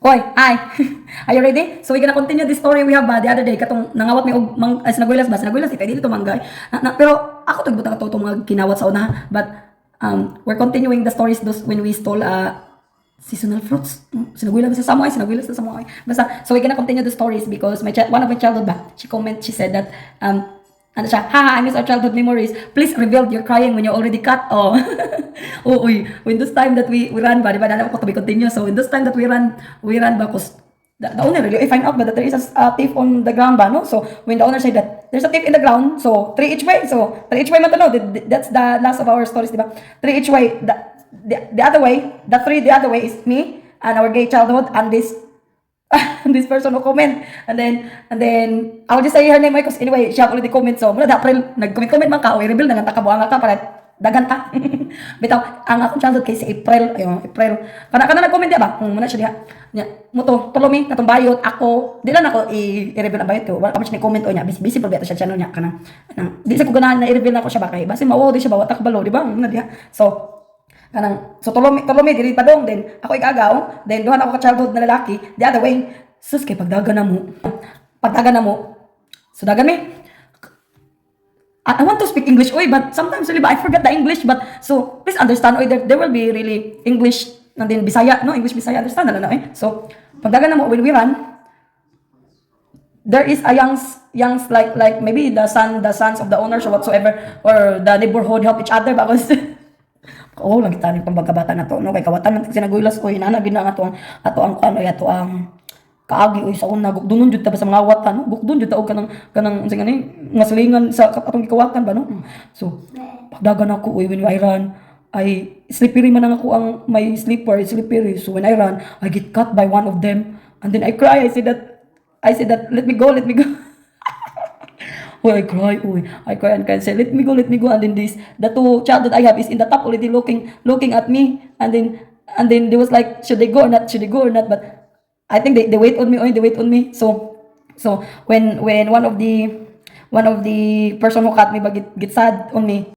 Hoy, hi. Are you ready? So we're gonna continue the story we have the other day katong nangawat mi og sinagulas ba? Sinagulas pwede dito manggay. Pero ako tug butang to mga kinawat sa una, but we're continuing the stories those when we stole seasonal fruits. Sinagulas sa samoy, sinagulas sa samoy. Basta so we're gonna continue the stories because one of my childhood ba, she said that ano siya, ha, I miss our childhood memories. Please reveal your crying when you already cut. Oh. Oo, uy. When those time that we ran ba, di ba, nalaman ko to be continue. So, when those time that we ran ba, cause the owner really, I find out ba that there is a thief on the ground ba, no? So, when the owner said that there's a thief in the ground, so, 3 each way. So, 3 each way man to, no? That's the last of our stories, di ba? 3 each way. The other way, the other way is me and our gay childhood and this person who comment and then I'll just say her name because anyway siya already comment so mula April nag-comment man ka o i-reveal na lang takabuanga ka para dagan ta bitaw ang akong childhood kay si April April kana nag-comment dia ba muna siya diha nya muto tulomi katong bayot ako di lang ako i-reveal ang bayot ko wala ka man siya ni-comment o nya busy pa beto siya channel niya kana di sa ko ganahan na i-reveal na ako siya ba kay basi mawo di siya ba watak balo di ba muna diha so tulomi diri padong then ako igagaw then duhan ako ka childhood na lalaki the other way sus kay pagdagan na mo so dagan mi I want to speak English oy but sometimes really I forget the English but so please understand oy there will be really English and then Bisaya no English Bisaya understand na so pagdagan na mo when we run there is a youngs like maybe the sons of the owners or whatsoever or the neighborhood help each other because lagi tanig pambagkabata na to no kay kawatan man sinagulas ko inana gid na ato ang kuno ato ang kaagi oy sa una gugdunon jud ta ba sa mga awatan no gugdon jud ta og kanang unsay ngani ngaslingan sa atong gikawatan ba no so pagdagan ako oy when I run I slippery man ang ako ang my slippery so when I run I get caught by one of them and then I cry I said that let me go oh, I cry and say, let me go. And then the two child that I have is in the top already looking at me. And then they was like, should they go or not? But I think they wait on me. So when one of the person who cut me, but get sad on me.